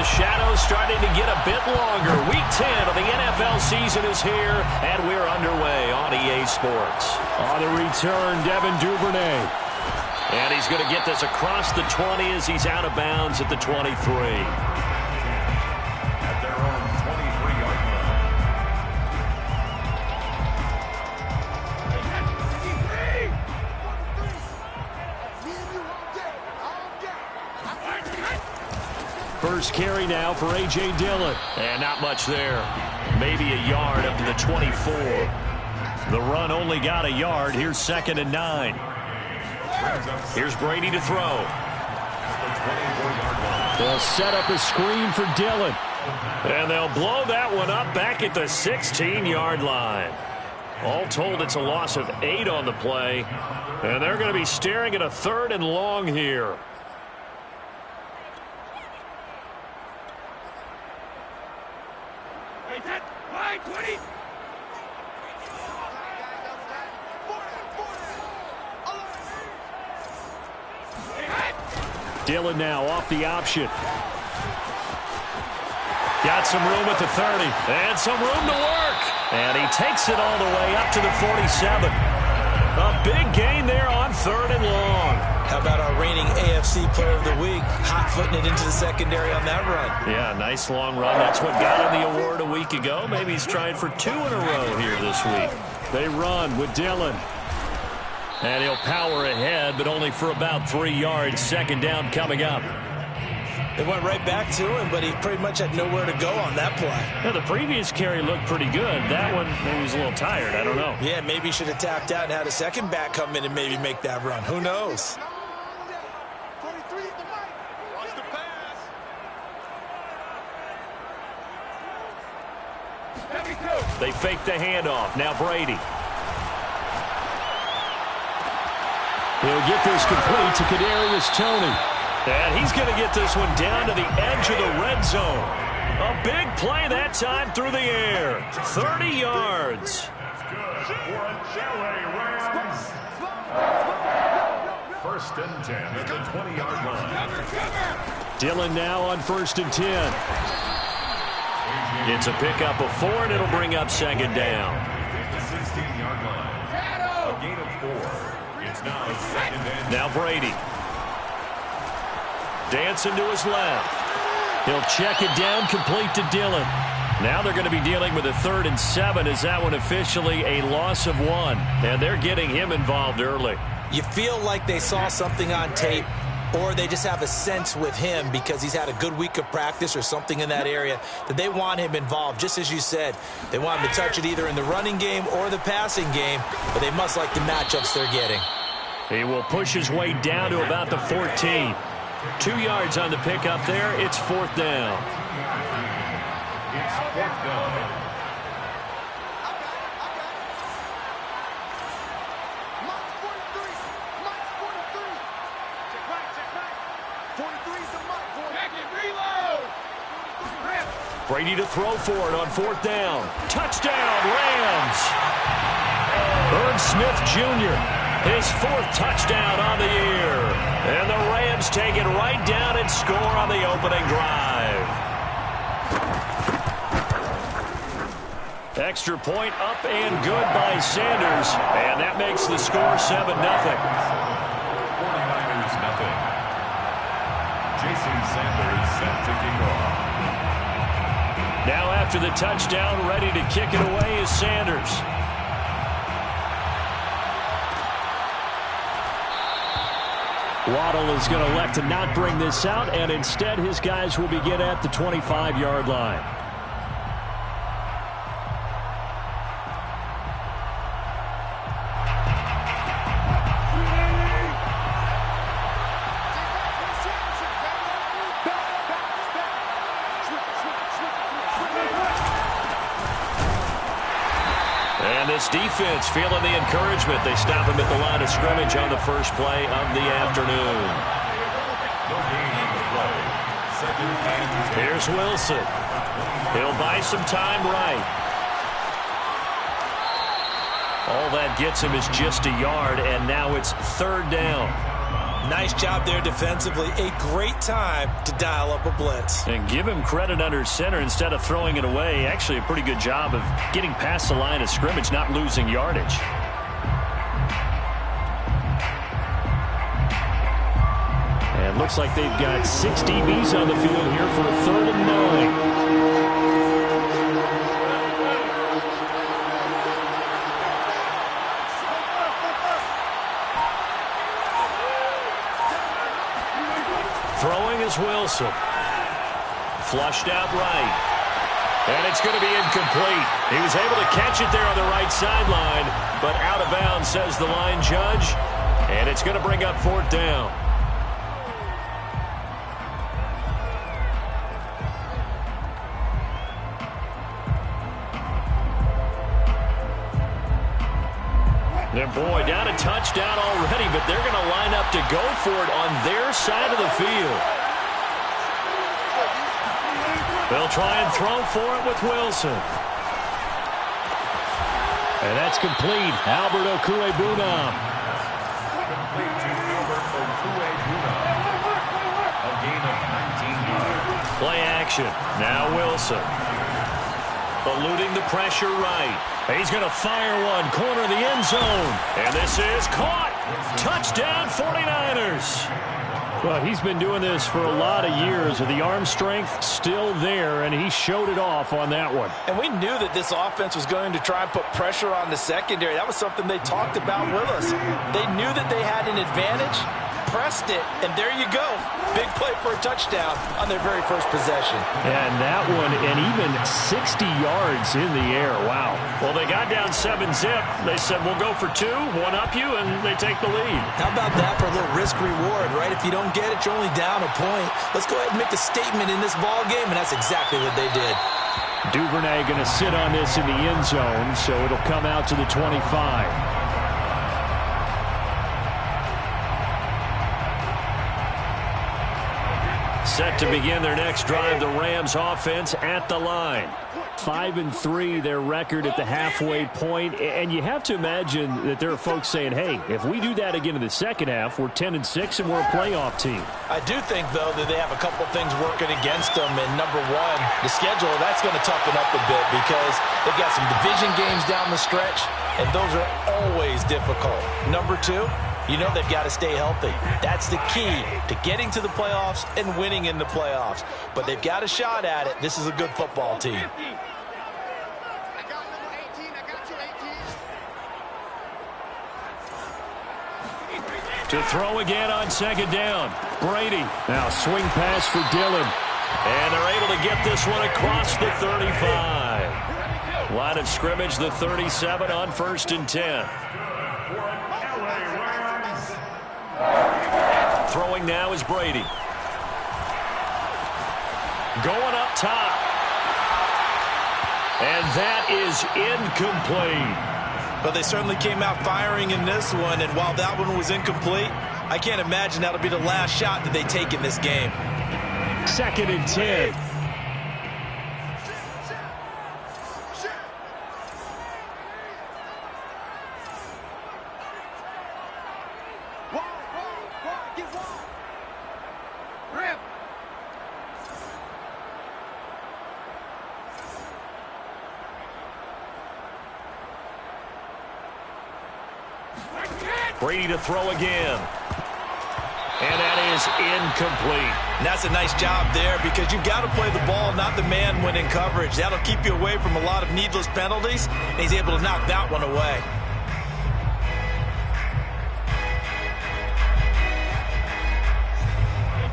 the shadows starting to get a bit longer. Week 10 of the NFL season is here, and we're underway on EA Sports. On the return, Devin Duvernay. And he's going to get this across the 20 as he's out of bounds at the 23. At their own 23-yard line. First carry now for A.J. Dillon. And not much there. Maybe a yard up to the 24. The run only got a yard. Here's 2nd and 9. Here's Brady to throw. They'll set up a screen for Dillon. And they'll blow that one up back at the 16-yard line. All told, it's a loss of 8 on the play. And they're going to be staring at a 3rd and long here. Dillon now off the option. Got some room at the 30. And some room to work. And he takes it all the way up to the 47. A big gain there on 3rd and long. How about our reigning AFC Player of the Week, hot-footing it into the secondary on that run? Yeah, nice long run. That's what got him the award a week ago. Maybe he's trying for 2 in a row here this week. They run with Dillon. And he'll power ahead, but only for about 3 yards. 2nd down coming up. They went right back to him, but he pretty much had nowhere to go on that play. Yeah, the previous carry looked pretty good. That one, maybe he was a little tired. I don't know. Yeah, maybe he should have tapped out and had a second back come in and maybe make that run. Who knows? They fake the handoff. Now Brady. He'll get this complete to Kadarius Toney. And he's going to get this one down to the edge of the red zone. A big play that time through the air. 30 yards. First and 10 at the 20-yard line. Dillon now on 1st and 10. It's a pickup of 4, and it'll bring up 2nd down. At the 16-yard line. A gain of 4. It's now 2nd and 10. Now Brady. Dancing to his left. He'll check it down, complete to Dillon. Now they're going to be dealing with a 3rd and 7. Is that one officially a loss of 1? And they're getting him involved early. You feel like they saw something on tape, or they just have a sense with him because he's had a good week of practice or something in that area that they want him involved. Just as you said, they want him to touch it either in the running game or the passing game, but they must like the matchups they're getting. He will push his way down to about the 14. 2 yards on the pickup there. It's 4th down. It's 4th down. Brady to throw for it on 4th down. Touchdown, Rams. Irv Smith Jr., his 4th touchdown on the year. And the Rams take it right down and score on the opening drive. Extra point up and good by Sanders. And that makes the score 7-0. 49ers nothing. Jason Sanders set to kick off. Now after the touchdown, ready to kick it away is Sanders. Waddle is going to elect to not bring this out, and instead his guys will begin at the 25-yard line. And this defense feeling the encouragement. They stop him at the line of scrimmage on the first play of the afternoon. Here's Wilson. He'll buy some time right. All that gets him is just a yard, and now it's 3rd down. Nice job there defensively. A great time to dial up a blitz. And give him credit under center instead of throwing it away. Actually, a pretty good job of getting past the line of scrimmage, not losing yardage. And looks like they've got 6 DBs on the field here for a 3rd and 9. Throwing is Wilson. Flushed out right. And it's going to be incomplete. He was able to catch it there on the right sideline, but out of bounds, says the line judge. And it's going to bring up 4th down. And boy, down a touchdown already, but they're going to line up to go for it on their side of the field. They'll try and throw for it with Wilson. And that's complete. Albert Okwuegbunam. Complete to Albert Okwuegbunam. A gain of 19 yards. Play action. Now Wilson. Eluding the pressure right. He's going to fire one. Corner of the end zone. And this is caught. Touchdown 49ers. Well, he's been doing this for a lot of years. The arm strength still there, and he showed it off on that one. And we knew that this offense was going to try and put pressure on the secondary. That was something they talked about with us. They knew that they had an advantage, pressed it, and there you go. Big play for a touchdown on their very first possession. And that one, and even 60 yards in the air. Wow. Well, they got down 7-zip. They said, we'll go for 2, one up you, and they take the lead. How about that for a little risk-reward, right? If you don't get it, you're only down a point. Let's go ahead and make a statement in this ball game, and that's exactly what they did. Duvernay going to sit on this in the end zone, so it'll come out to the 25. Set to begin their next drive, the Rams offense at the line. 5-3, their record at the halfway point. And you have to imagine that there are folks saying, hey, if we do that again in the second half, we're 10-6 and we're a playoff team. I do think, though, that they have a couple things working against them. And number one, the schedule, that's going to toughen up a bit because they've got some division games down the stretch, and those are always difficult. Number two, you know they've got to stay healthy. That's the key to getting to the playoffs and winning in the playoffs. But they've got a shot at it. This is a good football team. To throw again on 2nd down. Brady. Now swing pass for Dillon. And they're able to get this one across the 35. Line of scrimmage, the 37 on 1st and 10. Throwing now is Brady. Going up top. And that is incomplete. But they certainly came out firing in this one, and while that one was incomplete, I can't imagine that'll be the last shot that they take in this game. 2nd and 10. Brady to throw again. And that is incomplete. And that's a nice job there because you've got to play the ball, not the man when in coverage. That'll keep you away from a lot of needless penalties, and he's able to knock that one away.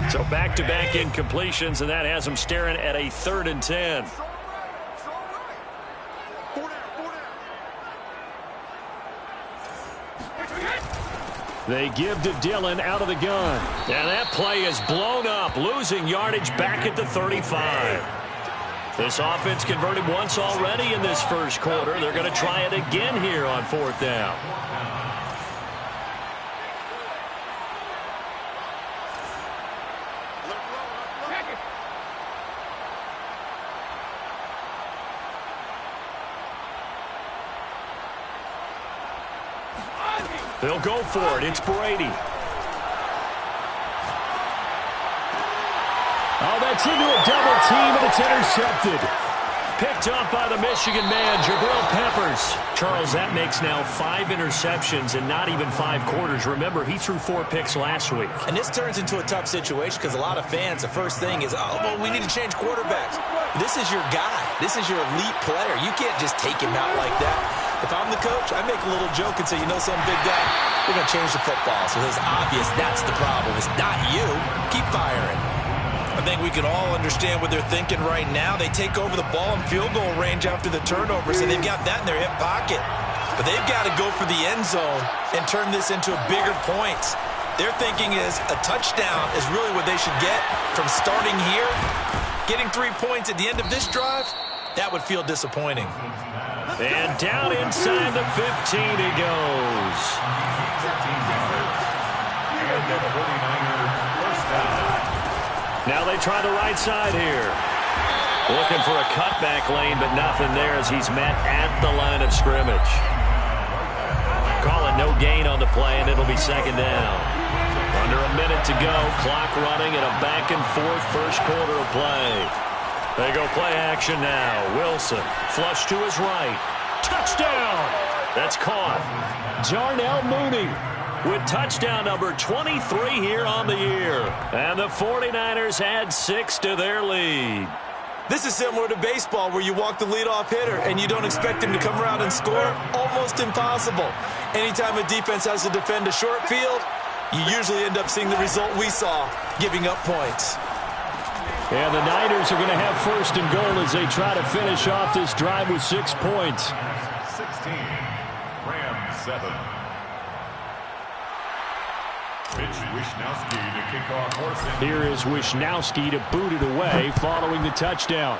So back-to-back incompletions, and that has them staring at a 3rd and 10. They give to Dillon out of the gun. And that play is blown up, losing yardage back at the 35. This offense converted once already in this first quarter. They're going to try it again here on 4th down. They'll go for it. It's Brady. Gets into a double team, and it's intercepted. Picked up by the Michigan man, Jabril Peppers. Charles, that makes now 5 interceptions in not even 5 quarters. Remember, he threw 4 picks last week. And this turns into a tough situation because a lot of fans, the first thing is, oh, well, we need to change quarterbacks. This is your guy. This is your elite player. You can't just take him out like that. If I'm the coach, I make a little joke and say, you know something, big guy? We're going to change the football. So it's obvious that's the problem. It's not you. Keep firing. I think we can all understand what they're thinking right now. They take over the ball in field goal range after the turnover, so they've got that in their hip pocket. But they've got to go for the end zone and turn this into bigger points. Their thinking is a touchdown is really what they should get from starting here. Getting 3 points at the end of this drive, that would feel disappointing. And down inside the 15 he goes. And the 49ers first down. Now they try the right side here. Looking for a cutback lane, but nothing there as he's met at the line of scrimmage. Call it no gain on the play, and it'll be second down. Under a minute to go, clock running, and a back-and-forth first quarter of play. They go play action now. Wilson, flush to his right. Touchdown! That's caught. Darnell Mooney with touchdown number 23 here on the year. And the 49ers add 6 to their lead. This is similar to baseball where you walk the leadoff hitter and you don't expect him to come around and score. Almost impossible. Anytime a defense has to defend a short field, you usually end up seeing the result we saw, giving up points. And the Niners are going to have first and goal as they try to finish off this drive with 6 points. 16, Rams 7. Wishnowsky to kick off Horson. Here is Wishnowsky to boot it away following the touchdown.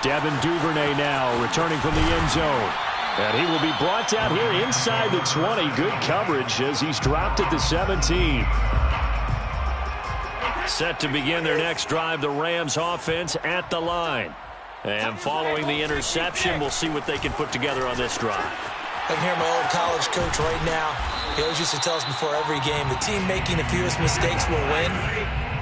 Devin Duvernay now returning from the end zone. And he will be brought down here inside the 20. Good coverage as he's dropped at the 17. Set to begin their next drive, the Rams offense at the line. And following the interception, we'll see what they can put together on this drive. I can hear my old college coach right now. He always used to tell us before every game, the team making the fewest mistakes will win.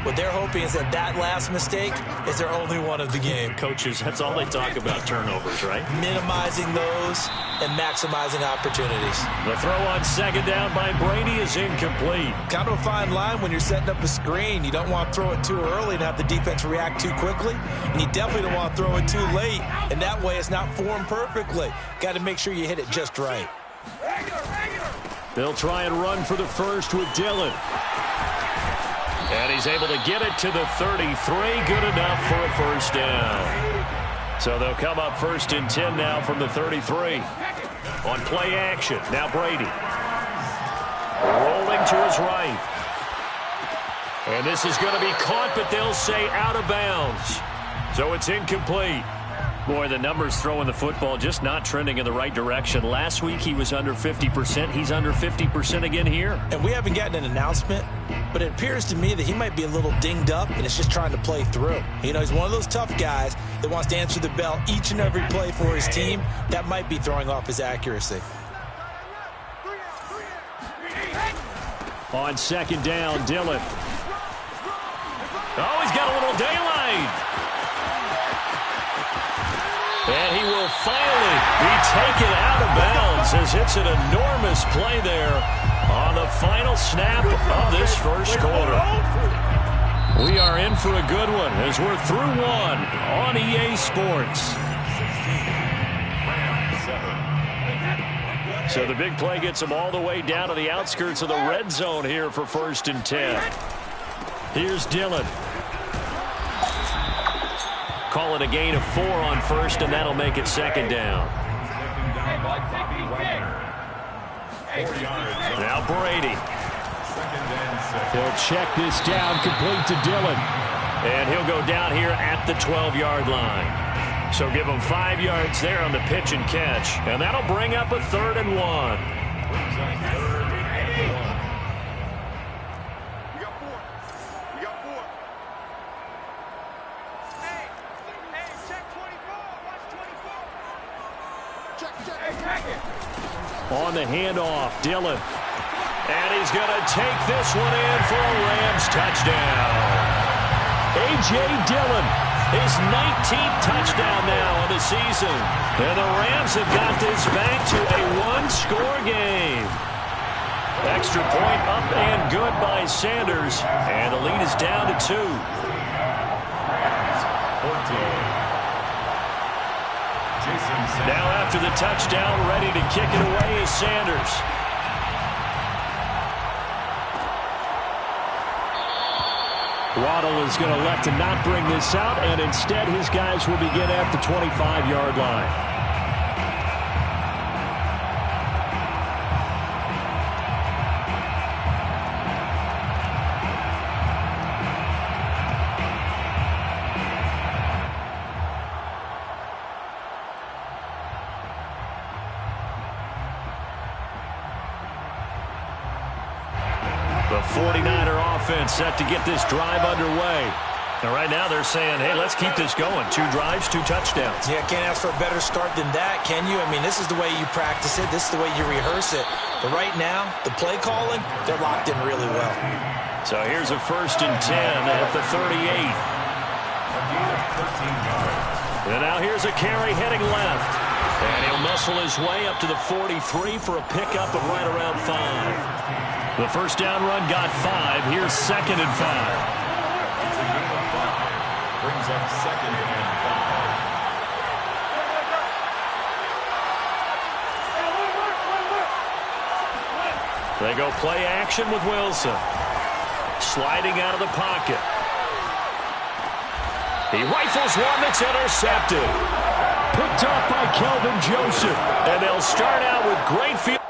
What they're hoping is that last mistake is their only one of the game. Coaches, that's all they talk about, turnovers, right? Minimizing those and maximizing opportunities. The throw on second down by Brady is incomplete. Kind of a fine line when you're setting up a screen. You don't want to throw it too early and have the defense react too quickly. And you definitely don't want to throw it too late. And that way it's not formed perfectly. Got to make sure you hit it just right. They'll try and run for the first with Dillon. And he's able to get it to the 33. Good enough for a first down. So they'll come up first and 10 now from the 33. On play action, now Brady. Rolling to his right. And this is going to be caught, but they'll say out of bounds. So it's incomplete. Boy, the numbers throwing the football just not trending in the right direction. Last week he was under 50%. He's under 50% again here. And we haven't gotten an announcement, but it appears to me that he might be a little dinged up and is just trying to play through. You know, he's one of those tough guys that wants to answer the bell each and every play for his team. That might be throwing off his accuracy. On second down, Dillon. Oh, he's got a little daylight. And he will finally be taken out of bounds as it's an enormous play there on the final snap of this first quarter. We are in for a good one as we're through one on EA Sports. So the big play gets them all the way down to the outskirts of the red zone here for first and 10. Here's Dillon. Call it a gain of 4 on first, and that'll make it second down. Now Brady. He'll check this down, complete to Dillon. And he'll go down here at the 12-yard line. So give him 5 yards there on the pitch and catch. And that'll bring up a 3rd and 1. On the handoff, Dillon. And he's going to take this one in for a Rams touchdown. A.J. Dillon, his 19th touchdown now of the season. And the Rams have got this back to a one-score game. Extra point up and good by Sanders. And the lead is down to 2. Now after the touchdown, ready to kick it away is Sanders. Waddle is going to elect to not bring this out, and instead his guys will begin at the 25-yard line. The 49er offense set to get this drive underway. And right now they're saying, hey, let's keep this going. 2 drives, 2 touchdowns. Yeah, can't ask for a better start than that, can you? I mean, this is the way you practice it. This is the way you rehearse it. But right now, the play calling, they're locked in really well. So here's a 1st and 10 at the 38. And now here's a carry heading left. And he'll muscle his way up to the 43 for a pickup of right around 5. The first down run got 5. Here's 2nd and 5. It's a gain of 5. Brings up 2nd and 5. They go play action with Wilson. Sliding out of the pocket. He rifles one that's intercepted. Picked off by Kelvin Joseph. And they'll start out with great field.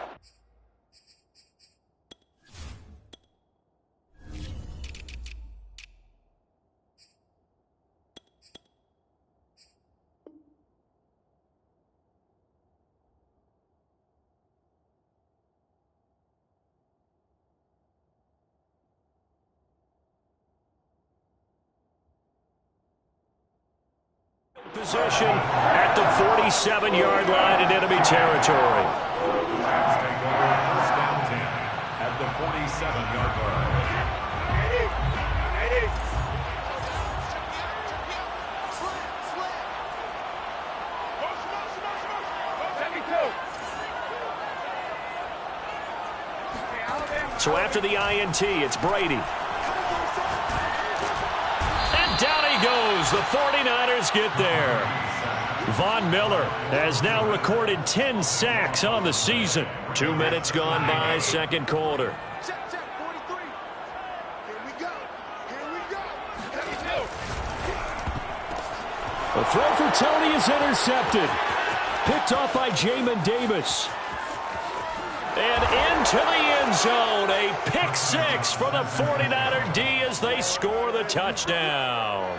Position at the 47-yard line in enemy territory. First down 10 at the 47-yard line. So after the INT, it's Brady. Down he goes. The 49ers get there. Von Miller has now recorded 10 sacks on the season. 2 minutes gone by, second quarter. Check, 43. Here we go. The throw for Tony is intercepted. Picked off by Jamin Davis. And into the end zone. A pick 6 for the 49er D as they score the touchdown.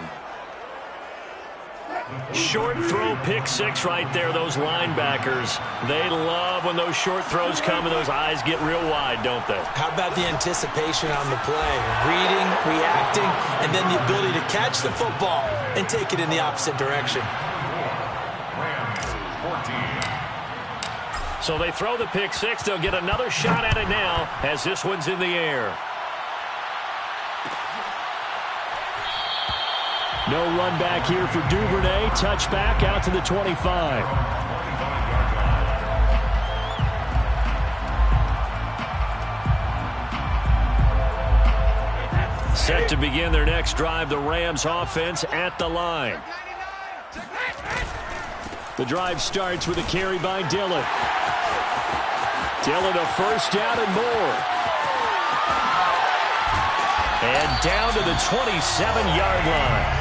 Short throw pick 6 right there. Those linebackers, they love when those short throws come and those eyes get real wide, don't they? How about the anticipation on the play? Reading, reacting, and then the ability to catch the football and take it in the opposite direction. Rams 14. So they throw the pick 6. They'll get another shot at it now as this one's in the air. No run back here for Duvernay. Touchback out to the 25. Set to begin their next drive, the Rams offense at the line. The drive starts with a carry by Dillon. Dillon a first down and more. And down to the 27-yard line.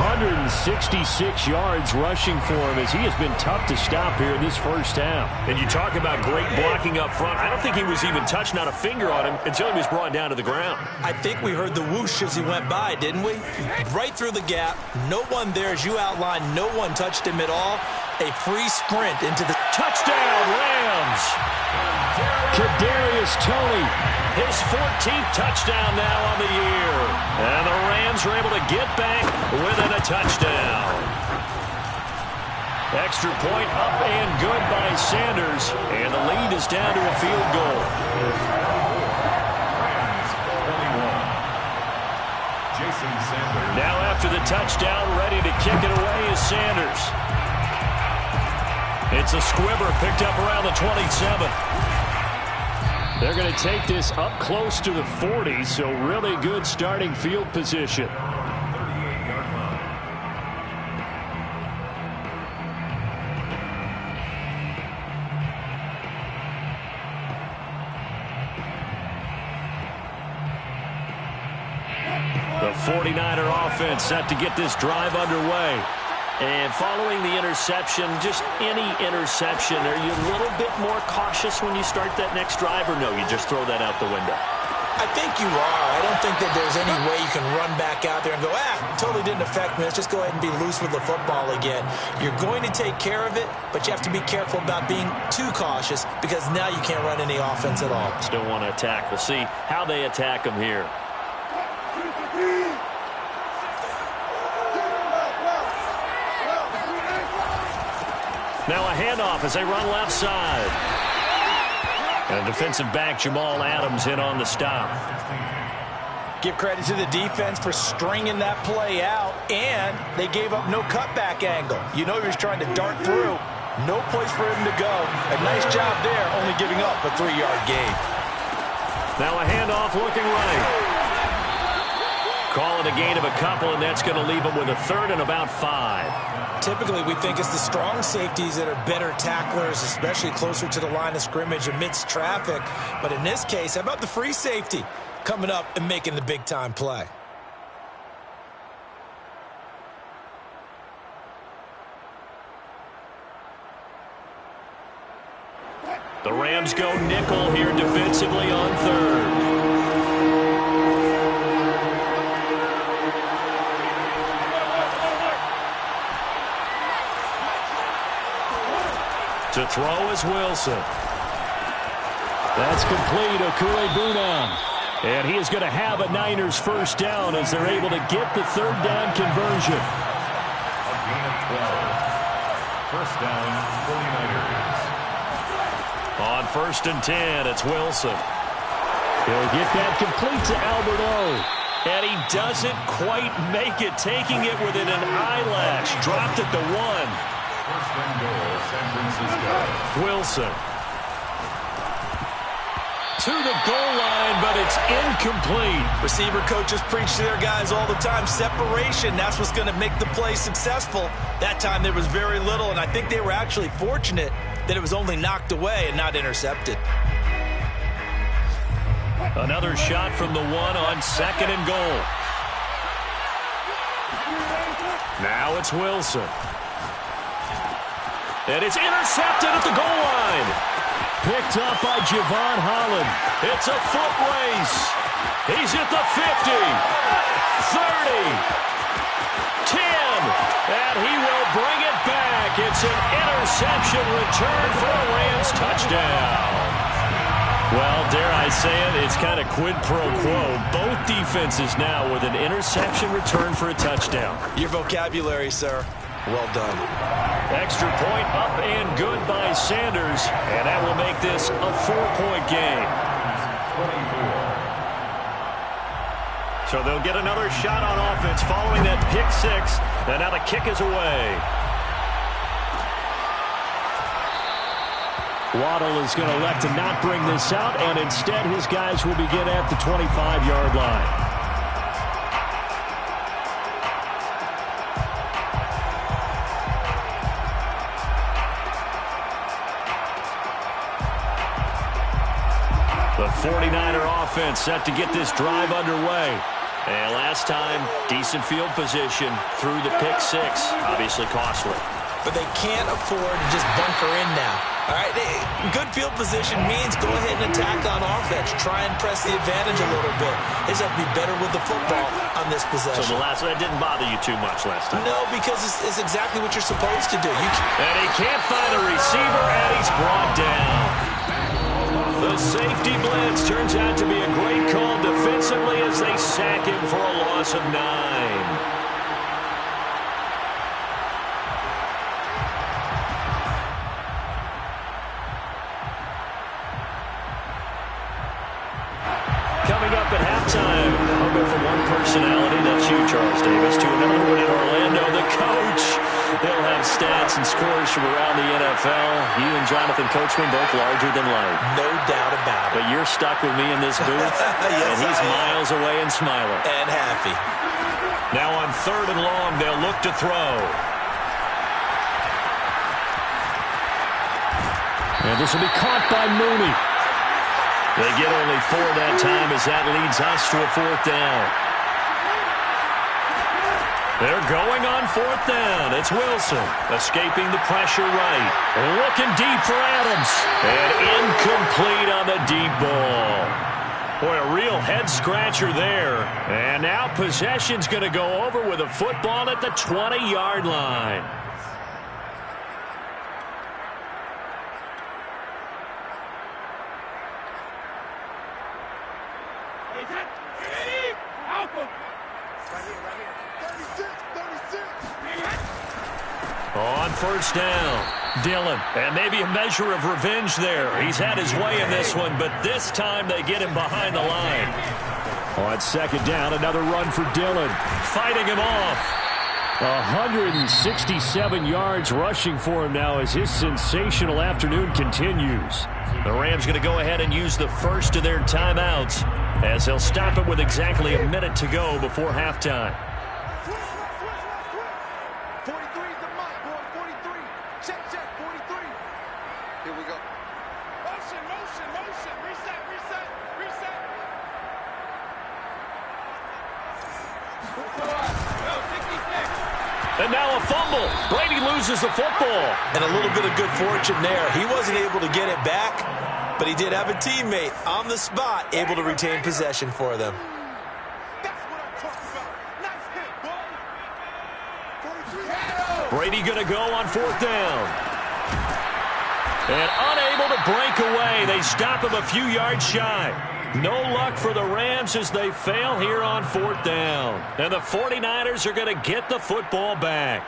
166 yards rushing for him as he has been tough to stop here in this first half. And you talk about great blocking up front. I don't think he was even touched, not a finger on him, until he was brought down to the ground. I think we heard the whoosh as he went by, didn't we? Right through the gap. No one there, as you outlined. No one touched him at all. A free sprint into the touchdown, Rams. Kadarius Toney. His 14th touchdown now on the year. And the Rams are able to get back within a touchdown. Extra point up and good by Sanders. And the lead is down to a field goal. touchdown. Ready to kick it away is Sanders. It's a squibber picked up around the 27. They're going to take this up close to the 40, so really good starting field position. 38-yard line. The 49er offense set to get this drive underway. And following the interception, just any interception, are you a little bit more cautious when you start that next drive, or no, you just throw that out the window? I think you are. I don't think that there's any way you can run back out there and go, totally didn't affect me. Let's just go ahead and be loose with the football again. You're going to take care of it, but you have to be careful about being too cautious because now you can't run any offense at all. Still want to attack. We'll see how they attack them here. Now a handoff as they run left side. And defensive back Jamal Adams in on the stop. Give credit to the defense for stringing that play out, and they gave up no cutback angle. You know he was trying to dart through. No place for him to go. A nice job there, only giving up a 3-yard gain. Now a handoff looking right. Call it a gain of a couple, and that's going to leave them with a third and about 5. Typically, we think it's the strong safeties that are better tacklers, especially closer to the line of scrimmage amidst traffic. But in this case, how about the free safety coming up and making the big-time play? The Rams go nickel here defensively on third. To throw is Wilson. That's complete. Okuegbunam. And he is going to have a Niners first down as they're able to get the third down conversion. A gain of 12. First down, 49ers. On 1st and 10, it's Wilson. He'll get that complete to Albert O. And he doesn't quite make it, taking it within an eyelash. Dropped at the 1. First and goal, San Francisco. Wilson. To the goal line, but it's incomplete. Receiver coaches preach to their guys all the time. Separation, that's what's going to make the play successful. That time there was very little, and I think they were actually fortunate that it was only knocked away and not intercepted. Another shot from the 1 on 2nd and goal. Now it's Wilson. And it's intercepted at the goal line. Picked up by Javon Holland. It's a foot race. He's at the 50, 30, 10, and he will bring it back. It's an interception return for a Rams touchdown. Well, dare I say it, it's kind of quid pro quo. Both defenses now with an interception return for a touchdown. Your vocabulary, sir. Well done. Extra point up and good by Sanders, and that will make this a 4-point game. 24. So they'll get another shot on offense following that pick 6, and now the kick is away. Waddle is going to elect to not bring this out, and instead his guys will begin at the 25-yard line. The 49er offense set to get this drive underway. And last time, decent field position through the pick 6. Obviously costly. But they can't afford to just bunker in now. All right, good field position means go ahead and attack on offense. Try and press the advantage a little bit. They just have to be better with the football on this possession. So that didn't bother you too much last time? No, because it's exactly what you're supposed to do. And he can't find a receiver, and he's brought down. The safety blitz turns out to be a great call defensively as they sack him for a loss of 9. Coming up at halftime, I'll go from one personality, that's you, Charles Davis, to another one in Orlando, the coach. He'll have stats and scores from around the NFL. You and Jonathan Coachman both larger than life. No doubt about it. But you're stuck with me in this booth, Yes, and he's miles away and smiling. And happy. Now on 3rd and long, they'll look to throw. And this will be caught by Mooney. They get only 4 that time as that leads us to a 4th down. They're going on 4th down. It's Wilson escaping the pressure right. Looking deep for Adams. And incomplete on the deep ball. Boy, a real head-scratcher there. And now possession's going to go over with a football at the 20-yard line. On 1st down, Dillon. And maybe a measure of revenge there. He's had his way in this one, but this time they get him behind the line. On 2nd down, another run for Dillon. Fighting him off. 167 yards rushing for him now as his sensational afternoon continues. The Rams going to go ahead and use the first of their timeouts as they'll stop it with exactly a minute to go before halftime. 43 is the mark, boy. 43. Check, 43. Here we go. Motion. Reset. And now a fumble. Brady loses the football. And a little bit of good fortune there. He wasn't able to get it back, but he did have a teammate on the spot able to retain possession for them. That's what I'm talking about. Nice hit, boy. 43. Brady going to go on 4th down. And unable to break away. They stop him a few yards shy. No luck for the Rams as they fail here on 4th down. And the 49ers are going to get the football back.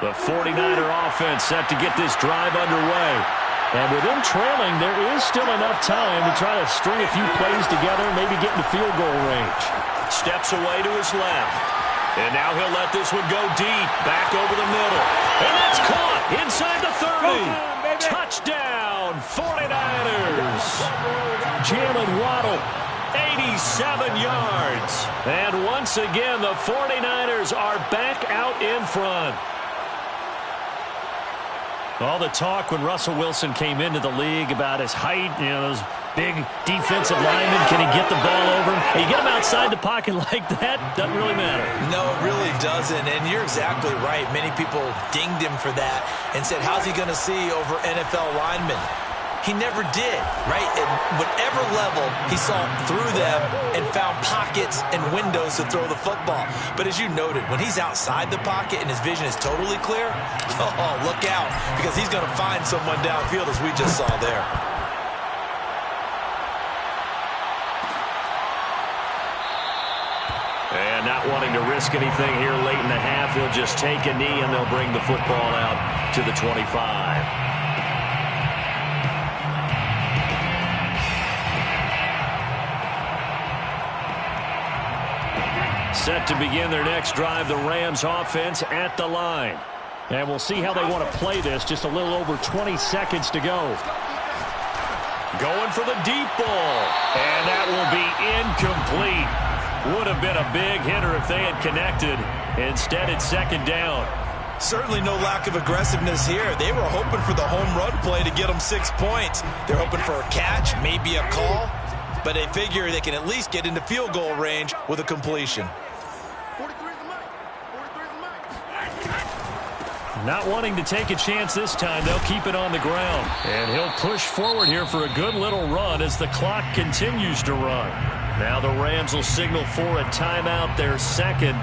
The 49er offense set to get this drive underway. And with them trailing, there is still enough time to try to string a few plays together and maybe get into field goal range. Steps away to his left. And now he'll let this one go deep. Back over the middle. And that's caught inside the 30. Touchdown, 49ers. Jalen Waddle, 87 yards. And once again, the 49ers are back out in front. All the talk when Russell Wilson came into the league about his height, those big defensive linemen, can he get the ball over him? You get him outside the pocket like that, doesn't really matter. No, it really doesn't, and you're exactly right. Many people dinged him for that and said, how's he going to see over NFL linemen? He never did, right? At whatever level, he saw through them and found pockets and windows to throw the football. But as you noted, when he's outside the pocket and his vision is totally clear, oh, look out, because he's going to find someone downfield, as we just saw there. And not wanting to risk anything here late in the half, they'll just take a knee and they'll bring the football out to the 25. Set to begin their next drive, the Rams offense at the line. And we'll see how they want to play this. Just a little over 20 seconds to go. Going for the deep ball. And that will be incomplete. Would have been a big hitter if they had connected. Instead, it's 2nd down. Certainly no lack of aggressiveness here. They were hoping for the home run play to get them 6 points. They're hoping for a catch, maybe a call. But they figure they can at least get into field goal range with a completion. 43 is the mic. 43 is the mic. Not wanting to take a chance this time, they'll keep it on the ground. And he'll push forward here for a good little run as the clock continues to run. Now the Rams will signal for a timeout, their second,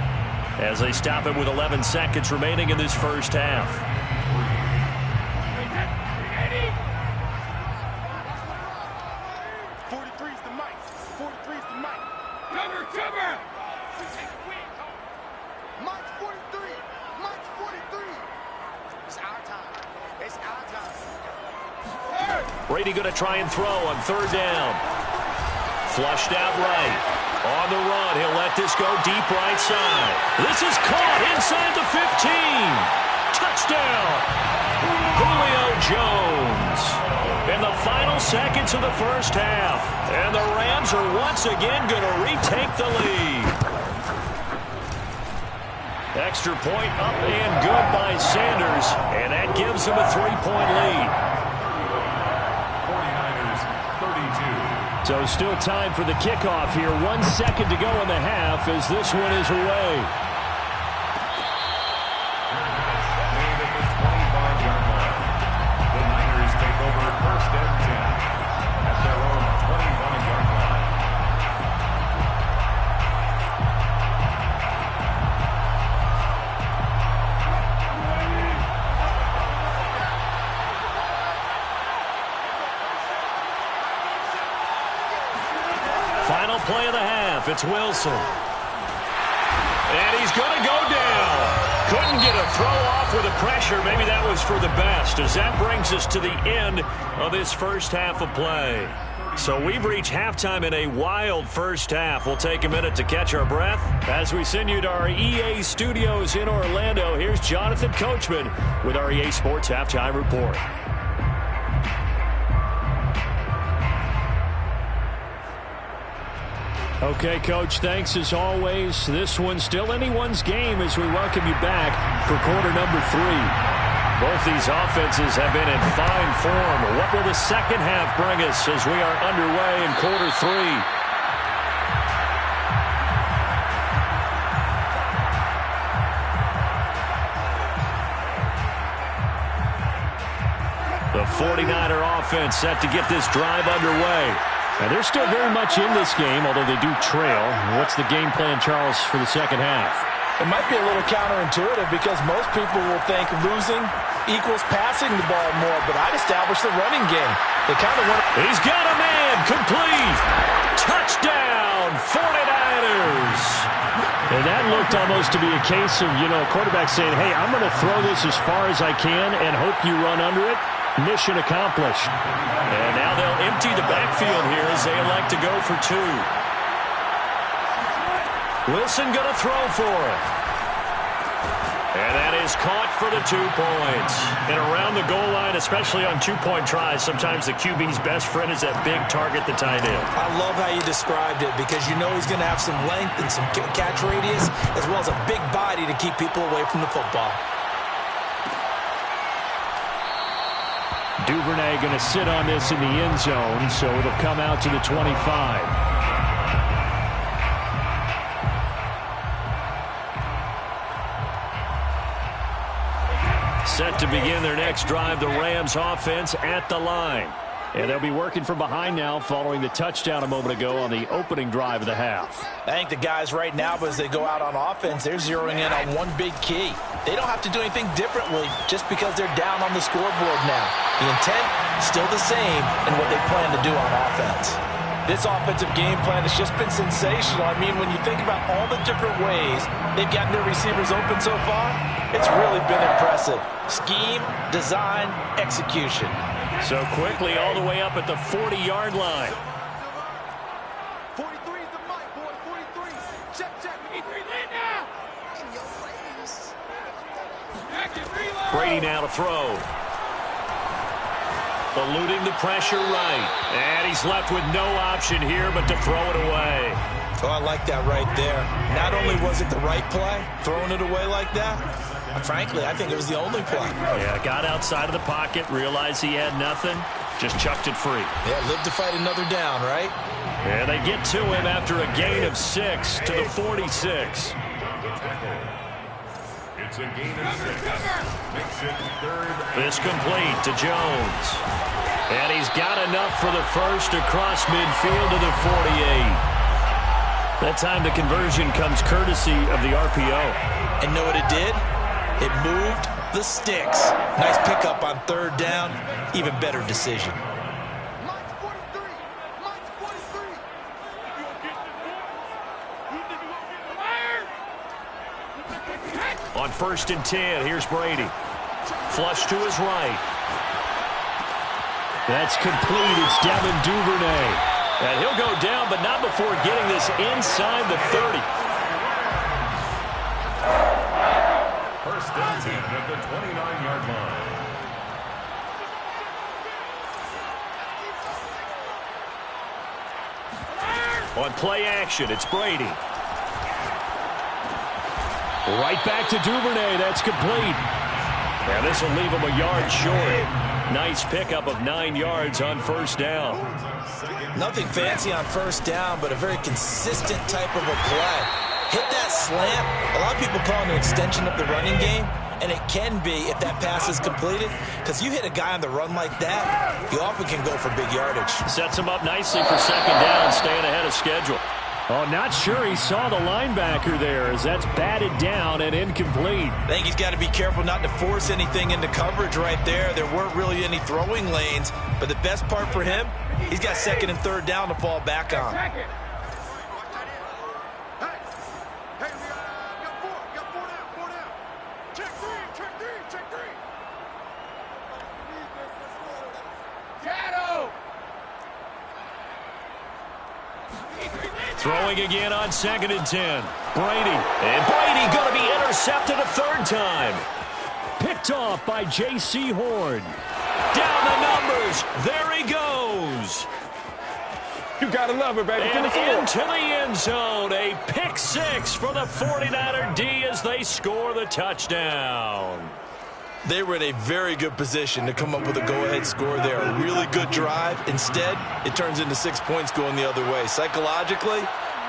as they stop it with 11 seconds remaining in this first half. 43 is the mic. 43 is the mic. Cover! Mike's 43. Mike's 43. It's our time. Brady going to try and throw on third down. Flushed out right. On the run, he'll let this go deep right side. This is caught inside the 15. Touchdown, Julio Jones. In the final seconds of the first half. And the Rams are once again going to retake the lead. Extra point up and good by Sanders. And that gives them a 3-point lead. 49ers 32. So still time for the kickoff here. 1 second to go in the half as this one is away. Made at the 25-yard line. The Niners take over first and 10 at their own 25-yard line. Final play of the half. It's Wilson. And he's going to go down. Couldn't get a throw off with the pressure. Maybe that was for the best, as that brings us to the end of this first half of play. So we've reached halftime in a wild first half. We'll take a minute to catch our breath. As we send you to our EA studios in Orlando, here's Jonathan Coachman with our EA Sports Halftime Report. Okay, Coach, thanks as always. This one's still anyone's game as we welcome you back for quarter number 3. Both these offenses have been in fine form. What will the second half bring us as we are underway in quarter 3? The 49er offense set to get this drive underway. And they're still very much in this game, although they do trail. What's the game plan, Charles, for the second half? It might be a little counterintuitive because most people will think losing equals passing the ball more, but I'd establish the running game. They kind of want. He's got a man, complete. Touchdown, 49ers. And that looked almost to be a case of, a quarterback saying, hey, I'm going to throw this as far as I can and hope you run under it. Mission accomplished. And now they'll empty the backfield here as they elect to go for 2. Wilson going to throw for it. And that is caught for the 2 points. And around the goal line, especially on 2-point tries, sometimes the QB's best friend is that big target, the tight end. I love how you described it because you know he's going to have some length and some catch radius as well as a big body to keep people away from the football. Duvernay going to sit on this in the end zone, so it'll come out to the 25. Set to begin their next drive, the Rams offense at the line. And they'll be working from behind now following the touchdown a moment ago on the opening drive of the half. I think the guys right now, as they go out on offense, they're zeroing in on one big key. They don't have to do anything differently just because they're down on the scoreboard now. The intent, still the same in what they plan to do on offense. This offensive game plan has just been sensational. I mean, when you think about all the different ways they've gotten their receivers open so far, it's really been impressive. Scheme, design, execution. So quickly all the way up at the 40-yard line. 43 is the mic, boy. 43. Check. 43, land now. In your face. Brady now to throw. Eluding the pressure right. And he's left with no option here but to throw it away. Oh, I like that right there. Not only was it the right play, throwing it away like that, frankly, I think it was the only play. Yeah, got outside of the pocket, realized he had nothing, just chucked it free. Yeah, live to fight another down, right? And they get to him after a gain of 6 to the 46. It's a gain of 6. Makes it third. This complete to Jones. And he's got enough for the first across midfield to the 48. That time the conversion comes courtesy of the RPO. And know what it did? It moved the sticks. Nice pickup on third down. Even better decision. Mike's 43. Mike's 43. On 1st and 10, here's Brady. Flush to his right. That's complete. It's Devin Duvernay. And he'll go down, but not before getting this inside the 30. First and 10 at the 29-yard line. On play action, it's Brady. Right back to Duvernay. That's complete. And this will leave him a yard short. Nice pickup of 9 yards on first down. Nothing fancy on first down, but a very consistent type of a play. Hit that slant. A lot of people call it an extension of the running game, and it can be if that pass is completed, because you hit a guy on the run like that, you often can go for big yardage. Sets him up nicely for second down, staying ahead of schedule. Oh, not sure he saw the linebacker there as that's batted down and incomplete. I think he's got to be careful not to force anything into coverage right there. There weren't really any throwing lanes, but the best part for him, he's got second and third down to fall back on. Hey, we got four down. Check three. Shadow! Throwing again on second and 10. Brady. And Brady going to be intercepted a third time. Picked off by J.C. Horn. Down the numbers. There he goes. You gotta love it, baby. And into the end zone. A pick six for the 49er D as they score the touchdown. They were in a very good position to come up with a go-ahead score there. A really good drive. Instead, it turns into 6 points going the other way. Psychologically,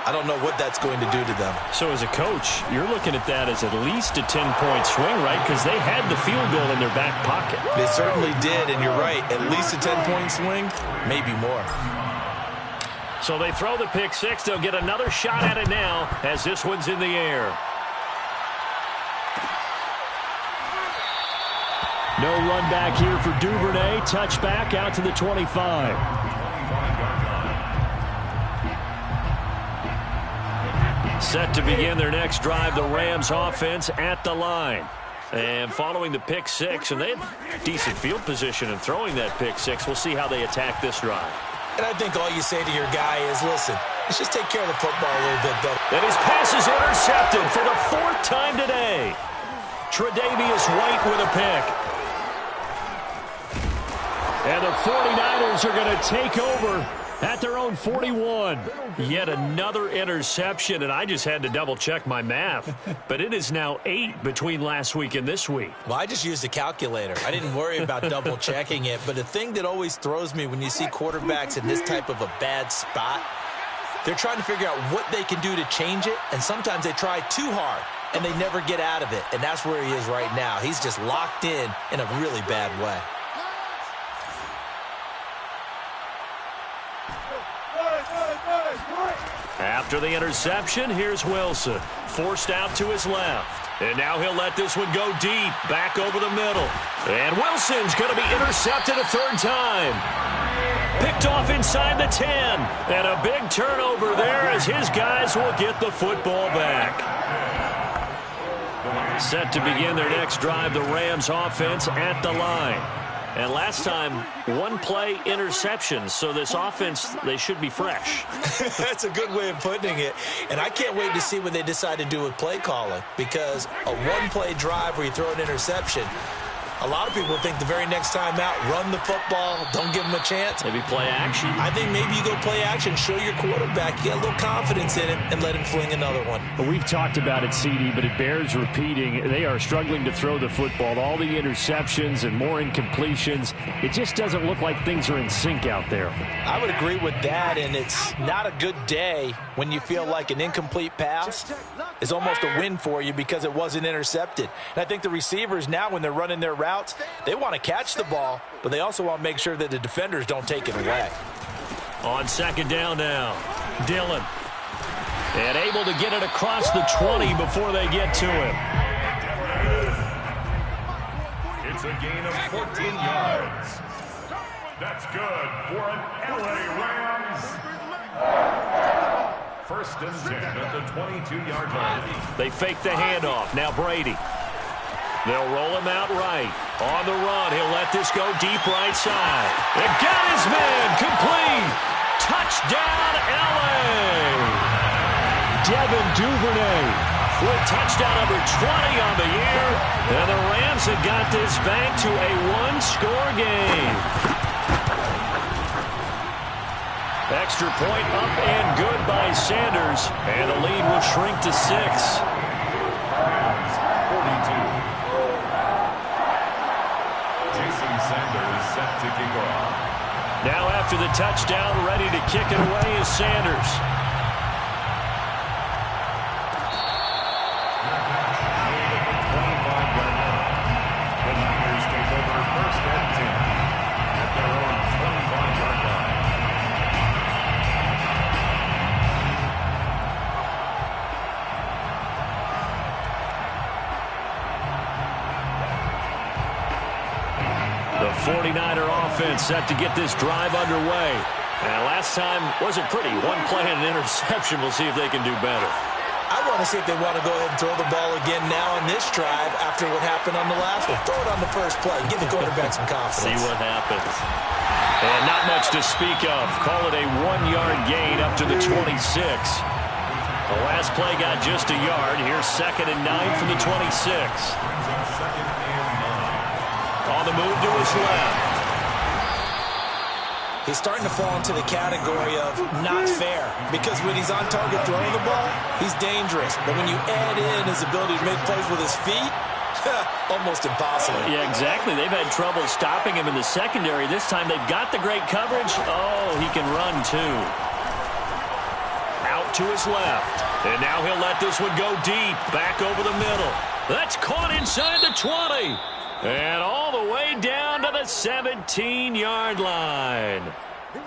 I don't know what that's going to do to them. So as a coach, you're looking at that as at least a 10-point swing, right? Because they had the field goal in their back pocket. They certainly did, and you're right. At least a 10-point swing, maybe more. So they throw the pick six. They'll get another shot at it now as this one's in the air. No run back here for Duvernay. Touchback out to the 25. Set to begin their next drive, the Rams offense at the line. And following the pick six, and they have decent field position in throwing that pick six. We'll see how they attack this drive. And I think all you say to your guy is, listen, let's just take care of the football a little bit better. And his pass is intercepted for the fourth time today. Tre'Davious White with a pick. And the 49ers are going to take over at their own 41. Yet another interception, and I just had to double-check my math. But it is now 8 between last week and this week. Well, I just used a calculator. I didn't worry about double-checking it. But the thing that always throws me when you see quarterbacks in this type of a bad spot, they're trying to figure out what they can do to change it, and sometimes they try too hard, and they never get out of it. And that's where he is right now. He's just locked in a really bad way. After the interception, here's Wilson. Forced out to his left. And now he'll let this one go deep, back over the middle. And Wilson's going to be intercepted a third time. Picked off inside the 10. And a big turnover there as his guys will get the football back. Set to begin their next drive, the Rams offense at the line. And last time, one play interception. So this offense, they should be fresh. That's a good way of putting it. And I can't wait to see what they decide to do with play calling. Because a one-play drive where you throw an interception, a lot of people think the very next time out, run the football, don't give them a chance. Maybe play action. I think maybe you go play action, show your quarterback, you get a little confidence in him, and let him fling another one. We've talked about it, CD, but it bears repeating. They are struggling to throw the football. All the interceptions and more incompletions. It just doesn't look like things are in sync out there. I would agree with that, and it's not a good day when you feel like an incomplete pass is almost a win for you because it wasn't intercepted. And I think the receivers now, when they're running their routes, they want to catch the ball, but they also want to make sure that the defenders don't take it away. On second down now, Dillon. And able to get it across the 20 before they get to him. It's a gain of 14 yards. That's good for an LA Rams. First and 10 at the 22-yard line. They fake the handoff. Now Brady. They'll roll him out right. On the run, he'll let this go deep right side. It got his man complete. Touchdown, L.A. Devin Duvernay with touchdown number 20 on the year. And the Rams have got this back to a one-score game. Extra point up and good by Sanders. And the lead will shrink to 6. 42. Jason Sanders set to kick off. Now after the touchdown, ready to kick it away is Sanders. The Niners take over first and 10 at their own 25-yard line. The 49er offense set to get this drive underway. And last time wasn't pretty. One play and an interception. We'll see if they can do better. I want to see if they want to go ahead and throw the ball again now on this drive after what happened on the last one. Throw it on the first play. Give the quarterback some confidence. See what happens. And not much to speak of. Call it a 1-yard gain up to the 26. The last play got just a yard. Here's 2nd and 9 from the 26. Second and 9. On the move to his left. He's starting to fall into the category of not fair because when he's on target throwing the ball, he's dangerous. But when you add in his ability to make plays with his feet, almost impossible. Yeah, exactly. They've had trouble stopping him in the secondary. This time they've got the great coverage. Oh, he can run too. Out to his left. And now he'll let this one go deep. Back over the middle. That's caught inside the 20. And all the way down to the 17-yard line.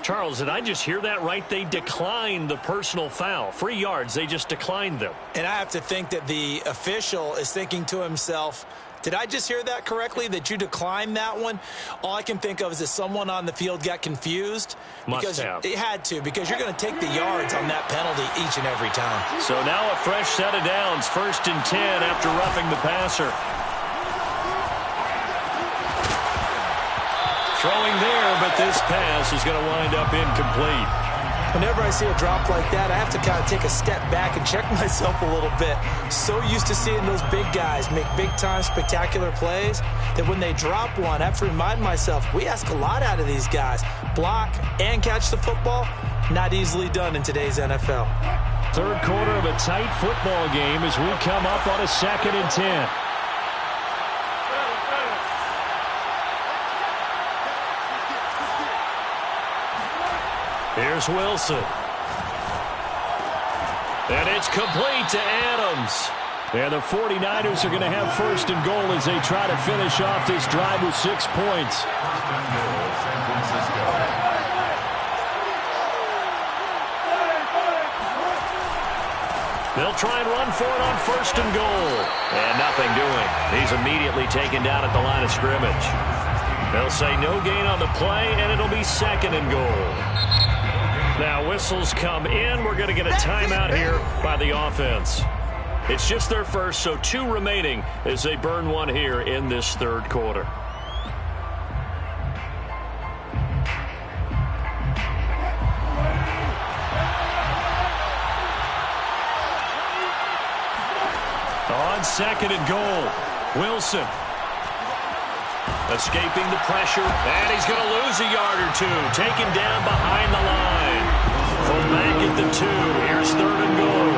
Charles, did I just hear that right? They declined the personal foul. 3 yards, they just declined them. And I have to think that the official is thinking to himself, did I just hear that correctly, that you declined that one? All I can think of is that someone on the field got confused. Must have. It had to, because you're going to take the yards on that penalty each and every time. So now a fresh set of downs. 1st and 10 after roughing the passer. Throwing there, but this pass is going to wind up incomplete. Whenever I see a drop like that, I have to kind of take a step back and check myself a little bit. So used to seeing those big guys make big-time spectacular plays that when they drop one, I have to remind myself, we ask a lot out of these guys. Block and catch the football, not easily done in today's NFL. Third quarter of a tight football game as we come up on a 2nd and 10. Here's Wilson. And it's complete to Adams. And the 49ers are going to have 1st and goal as they try to finish off this drive with 6 points. San Francisco. They'll try and run for it on 1st and goal. And nothing doing. He's immediately taken down at the line of scrimmage. They'll say no gain on the play, and it'll be 2nd and goal. Now whistles come in. We're going to get a timeout here by the offense. It's just their first, so 2 remaining as they burn one here in this 3rd quarter. On 2nd and goal, Wilson. Escaping the pressure, and he's going to lose a yard or 2. Taken down behind the line. From back at the 2, here's 3rd and goal.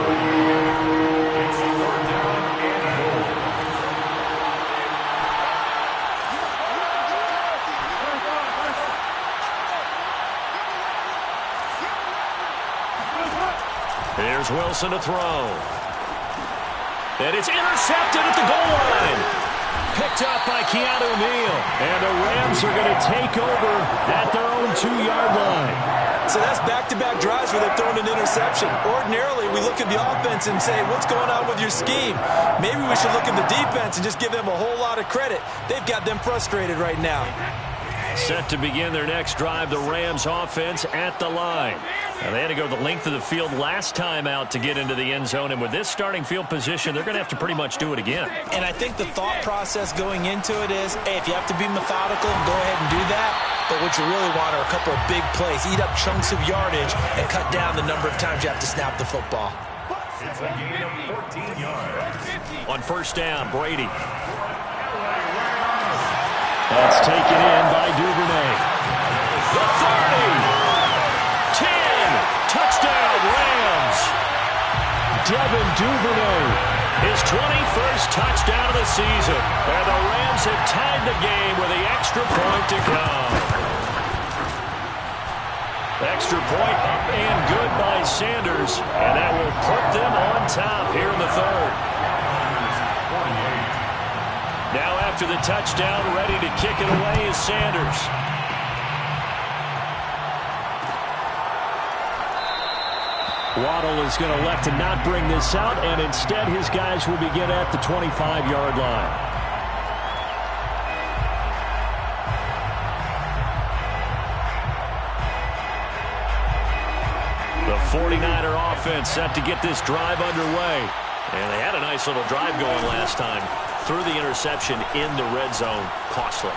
It's 4th down and goal. Here's Wilson to throw. And it's intercepted at the goal line. Picked up by Keanu Neal. And the Rams are going to take over at their own 2-yard line. So that's back-to-back drives where they've thrown an interception. Ordinarily, we look at the offense and say, what's going on with your scheme? Maybe we should look at the defense and just give them a whole lot of credit. They've got them frustrated right now. Set to begin their next drive, the Rams offense at the line. And they had to go the length of the field last time out to get into the end zone. And with this starting field position, they're going to have to pretty much do it again. And I think the thought process going into it is, hey, if you have to be methodical, go ahead and do that. But what you really want are a couple of big plays. Eat up chunks of yardage and cut down the number of times you have to snap the football. It's a gain of 14 yards. On first down, Brady. That's taken in by Duvernay. The 30. 10. Touchdown, Rams. Devin Duvernay. His 21st touchdown of the season. And the Rams have tied the game with the extra point to come. Extra point up and good by Sanders. And that will put them on top here in the third. Now after the touchdown, ready to kick it away is Sanders. Waddle is going to elect to not bring this out, and instead his guys will begin at the 25-yard line. The 49er offense set to get this drive underway. And they had a nice little drive going last time. Threw the interception in the red zone. Costly.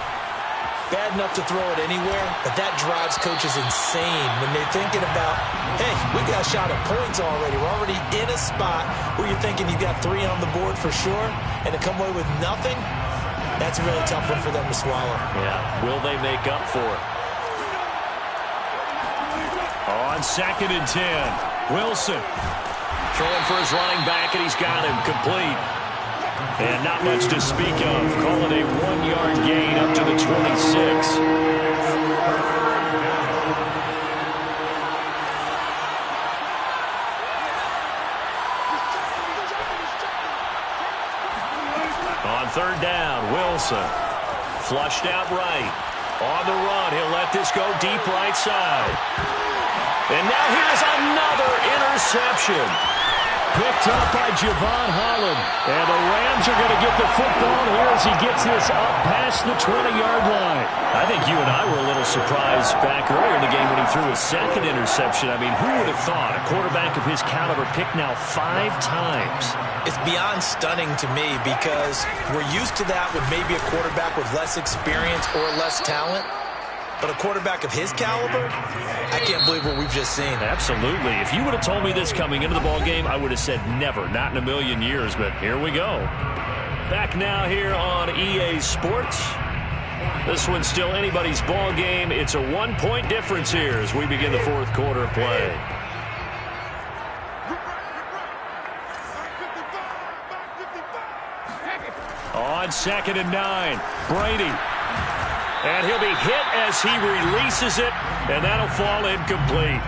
Bad enough to throw it anywhere, but that drives coaches insane when they're thinking about, hey, we got a shot at points already. We're already in a spot where you're thinking you got 3 on the board for sure, and to come away with nothing, that's a really tough one for them to swallow. Yeah, will they make up for it? On 2nd and 10, Wilson throwing for his running back, and he's got him complete. And not much to speak of. Call it a 1-yard gain up to the 26. On 3rd down, Wilson. Flushed out right. On the run, he'll let this go deep right side. And now here's another interception. Picked up by Javon Holland. And the Rams are going to get the football here as he gets this up past the 20-yard line. I think you and I were a little surprised back earlier in the game when he threw his 2nd interception. I mean, who would have thought a quarterback of his caliber picked now 5 times? It's beyond stunning to me because we're used to that with maybe a quarterback with less experience or less talent. But a quarterback of his caliber, I can't believe what we've just seen. Absolutely. If you would have told me this coming into the ballgame, I would have said never, not in a million years. But here we go. Back now here on EA Sports. This one's still anybody's ballgame. It's a 1-point difference here as we begin the 4th quarter of play. On 2nd and 9, Brady. And he'll be hit as he releases it, and that'll fall incomplete.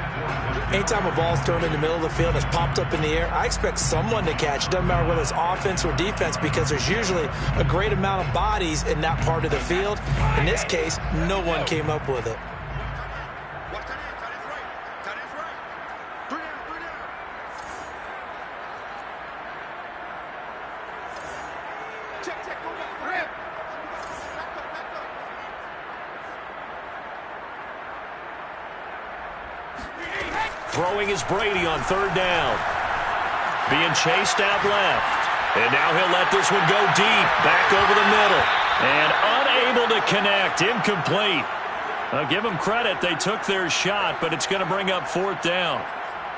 Anytime a ball's thrown in the middle of the field and it's popped up in the air, I expect someone to catch. Doesn't matter whether it's offense or defense because there's usually a great amount of bodies in that part of the field. In this case, no one came up with it. Throwing is Brady on 3rd down. Being chased out left. And now he'll let this one go deep. Back over the middle. And unable to connect. Incomplete. I'll give them credit. They took their shot, but it's going to bring up 4th down.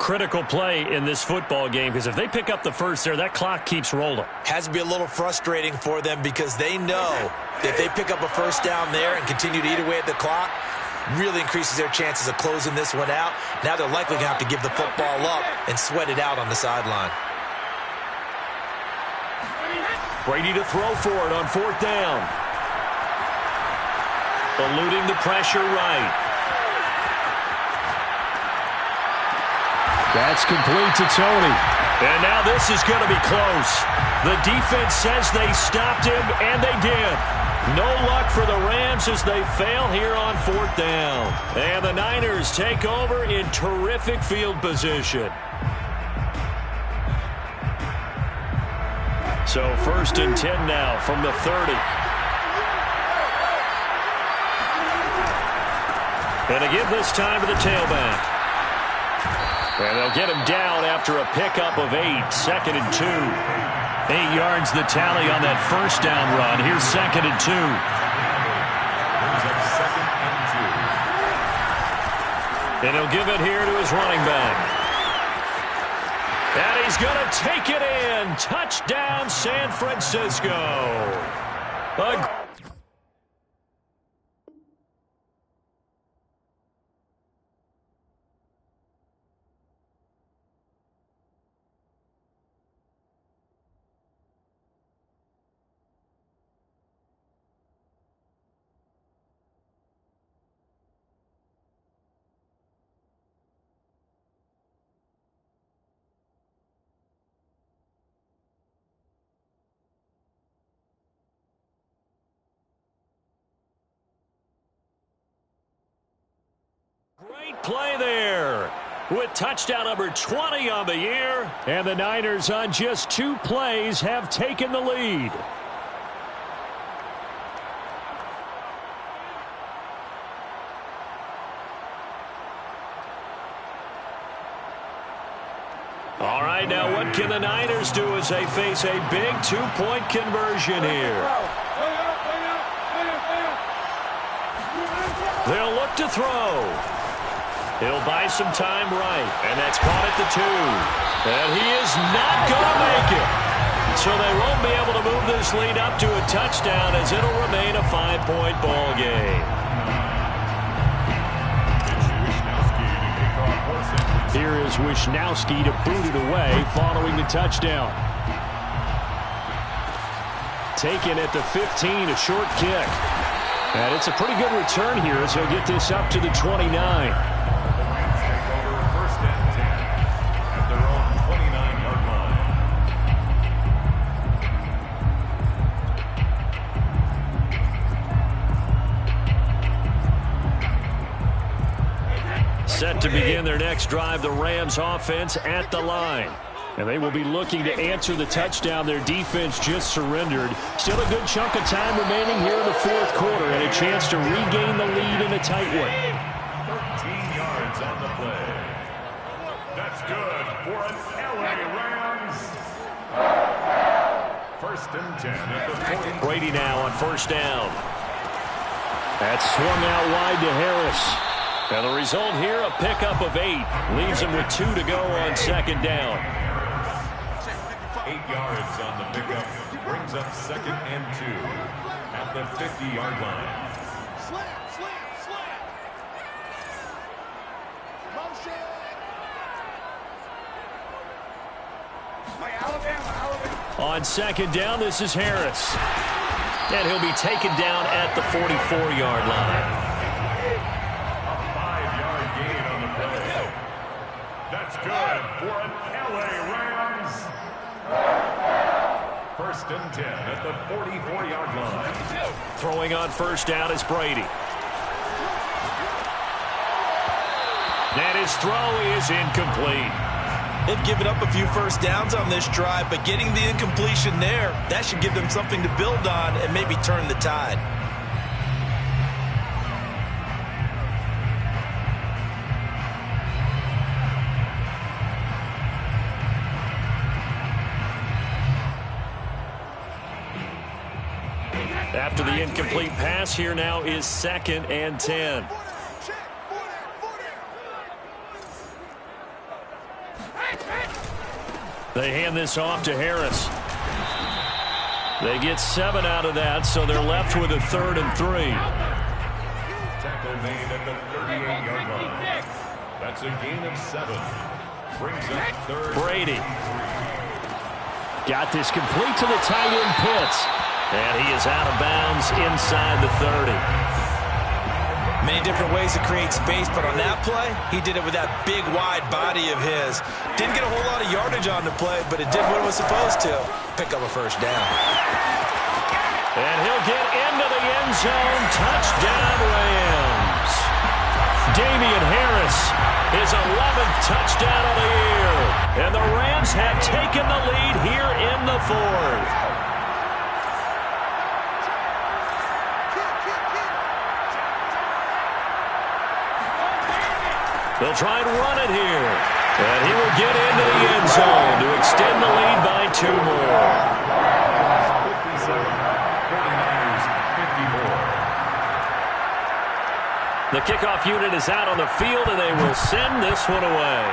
Critical play in this football game because if they pick up the first there, that clock keeps rolling. Has to be a little frustrating for them because they know that if they pick up a first down there and continue to eat away at the clock, really increases their chances of closing this one out. Now they're likely going to have to give the football up and sweat it out on the sideline. Brady to throw for it on 4th down. Eluding the pressure right. That's complete to Tony. And now this is going to be close. The defense says they stopped him, and they did. No luck for the Rams as they fail here on 4th down. And the Niners take over in terrific field position. So 1st and 10 now from the 30. And again this time to the tailback. And they'll get him down after a pickup of 8, 2nd and 2. 8 yards the tally on that first down run. Here's 2nd and 2. Brings up 2nd and 2. And he'll give it here to his running back. And he's going to take it in. Touchdown, San Francisco. Great play there with touchdown number 20 on the year. And the Niners on just 2 plays have taken the lead. All right, now what can the Niners do as they face a big 2-point conversion here? They'll look to throw. He'll buy some time right, and that's caught at the 2. And he is not going to make it. So they won't be able to move this lead up to a touchdown as it'll remain a 5-point ball game. Here is Wishnowski to boot it away following the touchdown. Taken at the 15, a short kick. And it's a pretty good return here as he'll get this up to the 29. The Rams take over 1st and 10 at their own 29-yard line. Set to begin their next drive, the Rams offense at the line. And they will be looking to answer the touchdown their defense just surrendered. Still a good chunk of time remaining here in the 4th quarter and a chance to regain the lead in a tight one. 13 yards on the play. That's good for an LA Rams. 1st and 10 at the 40. Brady now on 1st down. That's swung out wide to Harris. And the result here, a pickup of 8. Leaves him with 2 to go on 2nd down. 8 yards on the pickup. Brings up 2nd and 2 at the 50-yard line. On 2nd down, this is Harris. And he'll be taken down at the 44-yard line. A 5-yard gain on the play. That's good for an LA Rams. 1st and 10 at the 44-yard line. Throwing on 1st down is Brady. And his throw is incomplete. They've given up a few first downs on this drive, but getting the incompletion there, that should give them something to build on and maybe turn the tide. After the incomplete pass, here now is 2nd and 10. They hand this off to Harris. They get 7 out of that, so they're left with a 3rd and 3. Tackle made at the 38-yard line. That's a gain of 7. Brings up 3rd. Brady. Got this complete to the tight end Pitts. And he is out of bounds inside the 30. Many different ways to create space, but on that play, he did it with that big, wide body of his. Didn't get a whole lot of yardage on the play, but it did what it was supposed to. Pick up a 1st down. And he'll get into the end zone. Touchdown, Rams. Damian Harris, his 11th touchdown of the year. And the Rams have taken the lead here in the 4th. They'll try and run it here. And he will get into the end zone to extend the lead by 2 more. 57, 49ers 54. The kickoff unit is out on the field, and they will send this one away.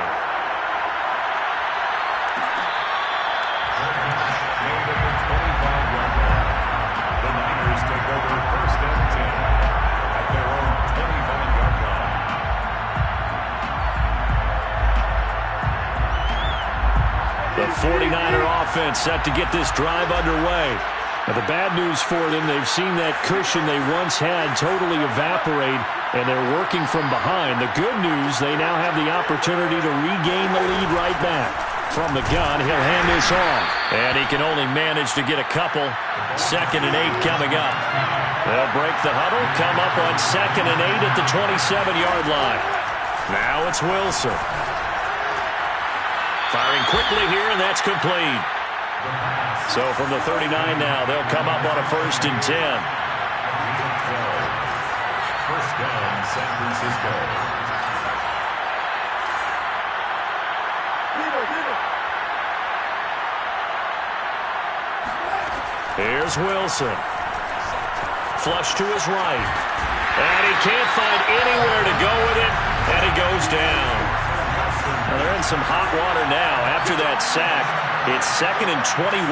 Named at the 25-yard line. The Niners take over first and 10 at their own 25-yard line. The 49er offense set to get this drive underway. Now, the bad news for them, they've seen that cushion they once had totally evaporate, and they're working from behind. The good news, they now have the opportunity to regain the lead right back. From the gun, he'll hand this off. And he can only manage to get a couple. 2nd and 8 coming up. They'll break the huddle, come up on 2nd and 8 at the 27-yard line. Now it's Wilson. Firing quickly here, and that's complete. So from the 39 now, they'll come up on a 1st and 10. First down, San Francisco. Here's Wilson. Flush to his right. And he can't find anywhere to go with it, and he goes down. Now they're in some hot water now after that sack. It's 2nd and 21.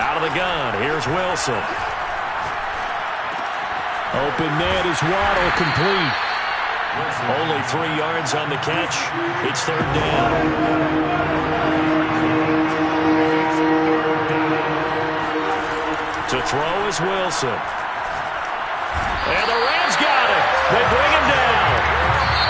Out of the gun, here's Wilson. Open man is Waddle, complete. Only 3 yards on the catch. It's 3rd down. To throw is Wilson. And the Rams got it. They bring him down.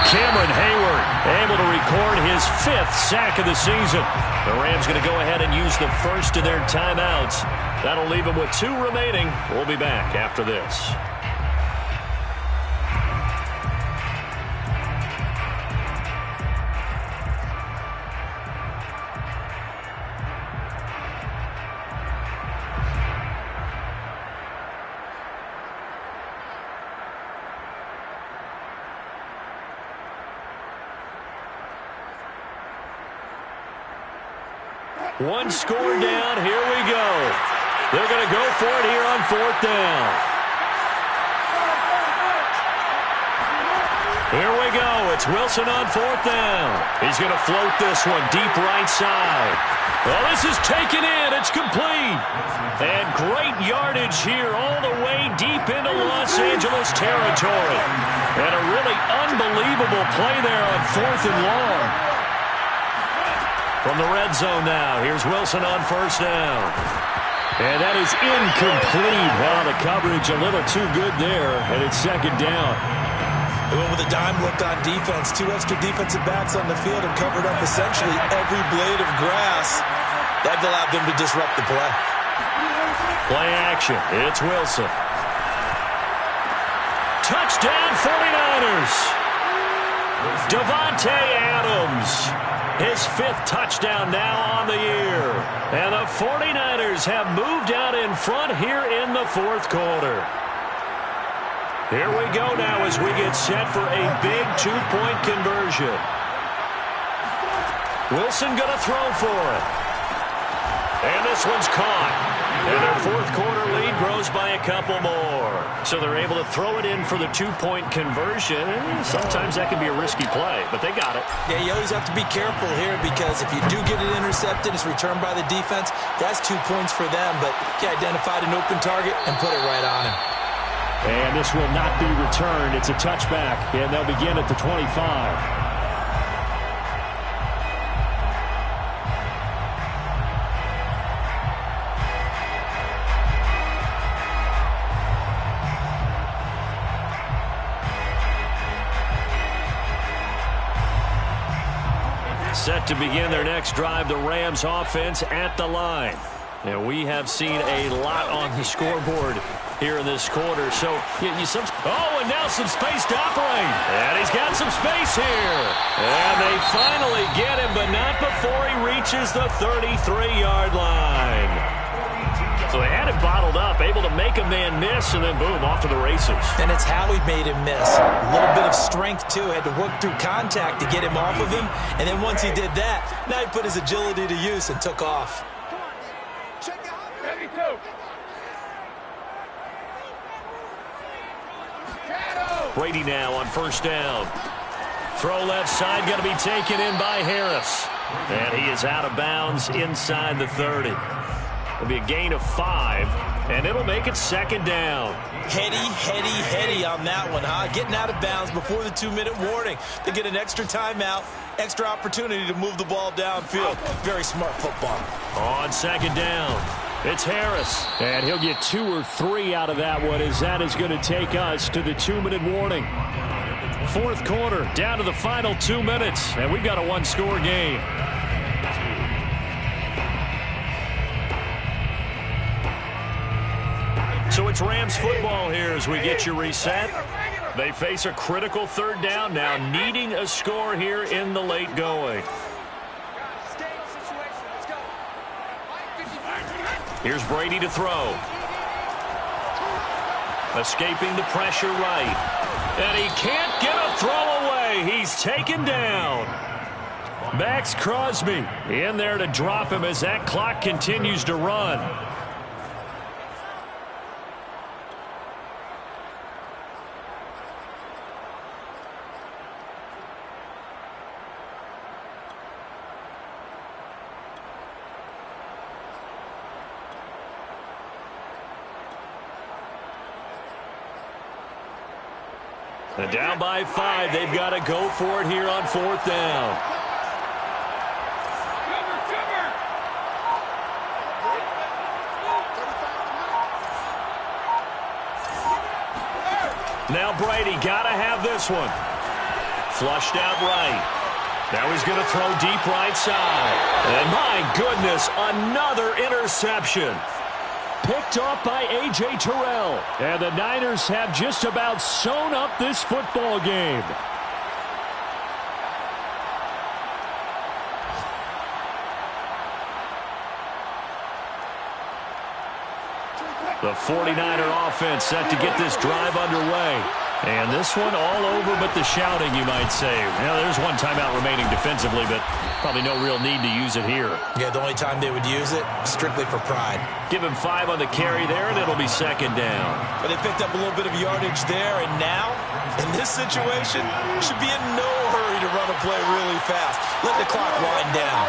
Cameron Hayward able to record his 5th sack of the season. The Rams going to go ahead and use the first of their timeouts. That'll leave them with 2 remaining. We'll be back after this. One score down. Here we go. They're going to go for it here on 4th down. Here we go. It's Wilson on 4th down. He's going to float this one deep right side. Well, this is taken in. It's complete. And great yardage here all the way deep into Los Angeles territory. And a really unbelievable play there on 4th and long. From the red zone now, here's Wilson on 1st down. And that is incomplete. Wow, the coverage a little too good there, and it's 2nd down. They went with a dime look on defense. 2 extra defensive backs on the field and covered up essentially every blade of grass. That allowed them to disrupt the play. Play action. It's Wilson. Touchdown 49ers. Davante Adams. His 5th touchdown now on the year. And the 49ers have moved out in front here in the 4th quarter. Here we go now as we get set for a big 2-point conversion. Wilson going to throw for it. And this one's caught. And their 4th quarter lead grows by a couple more. So they're able to throw it in for the 2-point conversion. Sometimes that can be a risky play, but they got it. Yeah, you always have to be careful here because if you do get it intercepted, it's returned by the defense. That's 2 points for them, but he identified an open target and put it right on him. And this will not be returned. It's a touchback, and they'll begin at the 25. Set to begin their next drive, the Rams offense at the line. And we have seen a lot on the scoreboard here in this quarter. So, and now some space to operate. And he's got some space here. And they finally get him, but not before he reaches the 33-yard line. So they had it bottled up, able to make a man miss, and then boom, off to the races. And it's how he made him miss. A little bit of strength, too. Had to work through contact to get him off of him. And then once he did that, now he put his agility to use and took off. Brady now on first down. Throw left side, going to be taken in by Harris. And he is out of bounds inside the 30. It'll be a gain of 5, and it'll make it second down. Heady on that one, huh? Getting out of bounds before the 2-minute warning. They get an extra timeout, extra opportunity to move the ball downfield. Very smart football. On second down, it's Harris. And he'll get 2 or 3 out of that one, as that is going to take us to the 2-minute warning. Fourth quarter, down to the final 2 minutes, and we've got a 1-score game. So it's Rams football here as we get you reset. They face a critical third down now, needing a score here in the late going. Here's Brady to throw. Escaping the pressure right. And he can't get a throw away. He's taken down. Max Crosby in there to drop him as that clock continues to run. And down by 5, they've got to go for it here on fourth down. Now Brady got to have this one. Flushed out right. Now he's going to throw deep right side. And my goodness, another interception. Picked off by A.J. Terrell. And the Niners have just about sewn up this football game. The 49er offense set to get this drive underway. And this one all over but the shouting, you might say. Now, there's one timeout remaining defensively, but probably no real need to use it here. Yeah, the only time they would use it, strictly for pride. Give him 5 on the carry there, and it'll be second down. But they picked up a little bit of yardage there, and now, in this situation, should be in no hurry to run a play really fast. Let the clock wind down.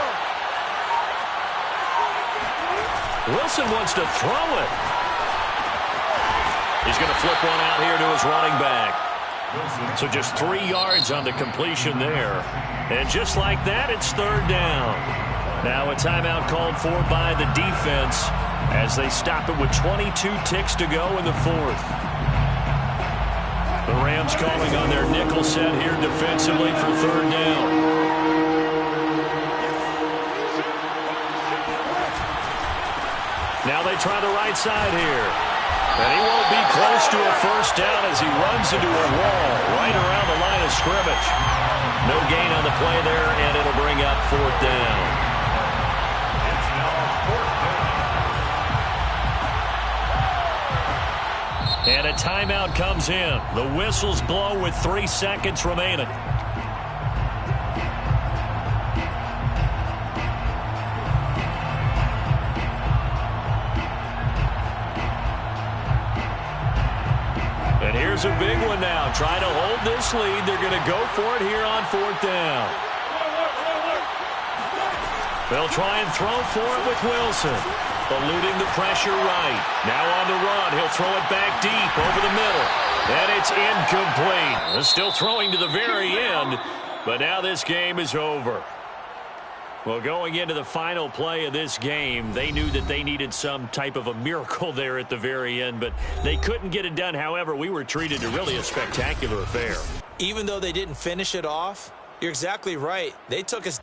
Wilson wants to throw it. He's going to flip one out here to his running back. So just 3 yards on the completion there. And just like that, it's third down. Now a timeout called for by the defense as they stop it with 22 ticks to go in the fourth. The Rams calling on their nickel set here defensively for third down. Now they try the right side here. And he won't be close to a first down as he runs into a wall right around the line of scrimmage. No gain on the play there, and it'll bring up fourth down. And a timeout comes in. The whistles blow with 3 seconds remaining. Here's a big one now. Trying to hold this lead. They're going to go for it here on fourth down. They'll try and throw for it with Wilson. Eluding the pressure right. Now on the run. He'll throw it back deep over the middle. And it's incomplete. They're still throwing to the very end. But now this game is over. Well, going into the final play of this game, they knew that they needed some type of a miracle there at the very end, but they couldn't get it done. However, we were treated to really a spectacular affair. Even though they didn't finish it off, you're exactly right. They took us